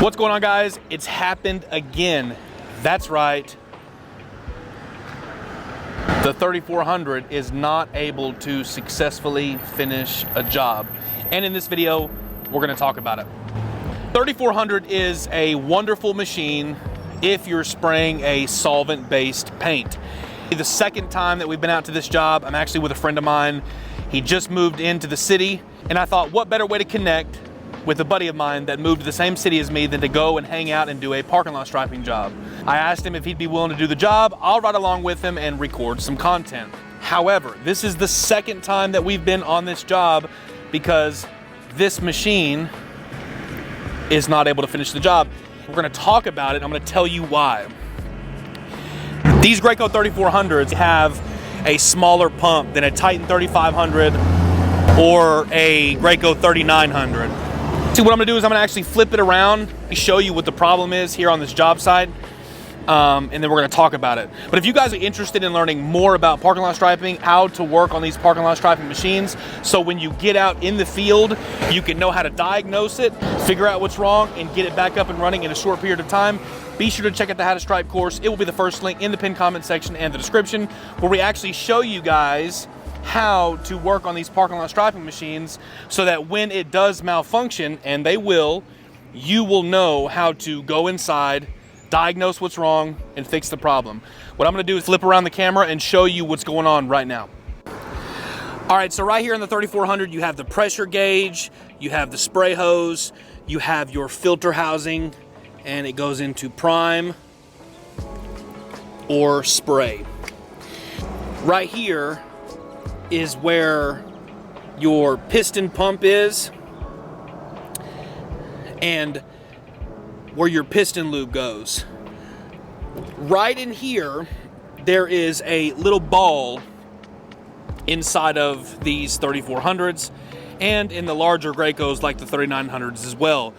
What's going on, guys? It's happened again. That's right. The 3400 is not able to successfully finish a job. And in this video, we're gonna talk about it. 3400 is a wonderful machine if you're spraying a solvent-based paint. The second time that we've been out to this job, I'm actually with a friend of mine. He just moved into the city, and I thought, what better way to connect with a buddy of mine that moved to the same city as me than to go and hang out and do a parking lot striping job. I asked him if he'd be willing to do the job. I'll ride along with him and record some content. However, this is the second time that we've been on this job because this machine is not able to finish the job. We're gonna talk about it. I'm gonna tell you why. These Graco 3400s have a smaller pump than a Titan 3500 or a Graco 3900. See, what I'm gonna do is I'm gonna actually flip it around, show you what the problem is here on this job site, and then we're gonna talk about it. But if you guys are interested in learning more about parking lot striping, how to work on these parking lot striping machines, so when you get out in the field, you can know how to diagnose it, figure out what's wrong, and get it back up and running in a short period of time, be sure to check out the How to Stripe course. It will be the first link in the pinned comment section and the description, where we actually show you guys how to work on these parking lot striping machines so that when it does malfunction, and they will, you will know how to go inside, diagnose what's wrong, and fix the problem. What I'm gonna do is flip around the camera and show you what's going on right now. All right, so right here in the 3400, you have the pressure gauge, you have the spray hose, you have your filter housing, and it goes into prime or spray. Right here is where your piston pump is and where your piston lube goes. Right in here, there is a little ball inside of these 3400s and in the larger Gracos like the 3900s as well.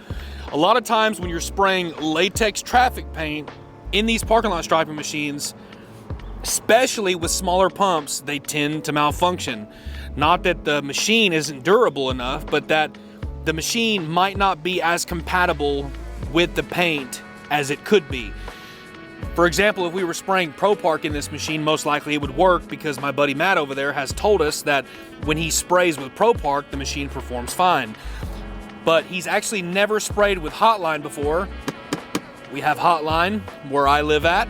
A lot of times when you're spraying latex traffic paint in these parking lot striping machines, especially with smaller pumps, they tend to malfunction. Not that the machine isn't durable enough, but that the machine might not be as compatible with the paint as it could be. For example, if we were spraying Pro Park in this machine, most likely it would work because my buddy Matt over there has told us that when he sprays with Pro Park, the machine performs fine. But he's actually never sprayed with Hotline before. We have Hotline where I live at.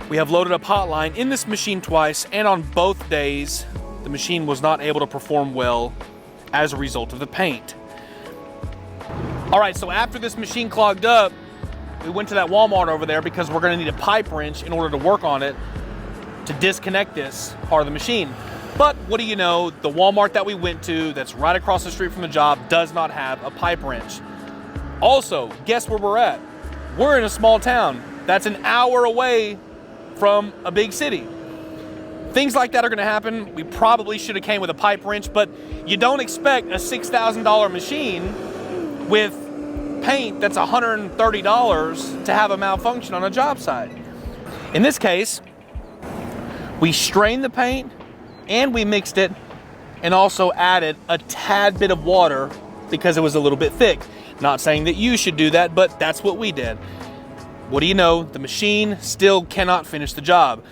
We have loaded up Hotline in this machine twice, and on both days, the machine was not able to perform well as a result of the paint. All right, so after this machine clogged up, we went to that Walmart over there because we're gonna need a pipe wrench in order to work on it to disconnect this part of the machine. But what do you know, the Walmart that we went to that's right across the street from the job does not have a pipe wrench. Also, guess where we're at? We're in a small town that's an hour away from a big city. Things like that are gonna happen. We probably should have came with a pipe wrench, but you don't expect a $6,000 machine with paint that's $130 to have a malfunction on a job site. In this case, we strained the paint and we mixed it and also added a tad bit of water because it was a little bit thick. Not saying that you should do that, but that's what we did. What do you know? The machine still cannot finish the job.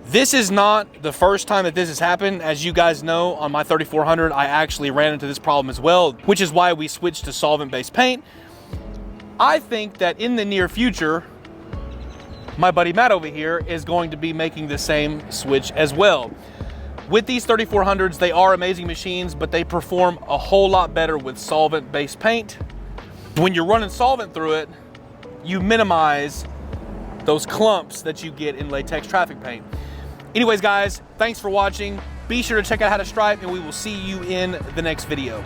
This is not the first time that this has happened. As you guys know, on my 3400, I actually ran into this problem as well, which is why we switched to solvent-based paint. I think that in the near future, my buddy Matt over here is going to be making the same switch as well. With these 3400s, they are amazing machines, but they perform a whole lot better with solvent-based paint. When you're running solvent through it, you minimize those clumps that you get in latex traffic paint. Anyways, guys, thanks for watching. Be sure to check out How to Stripe, and we will see you in the next video.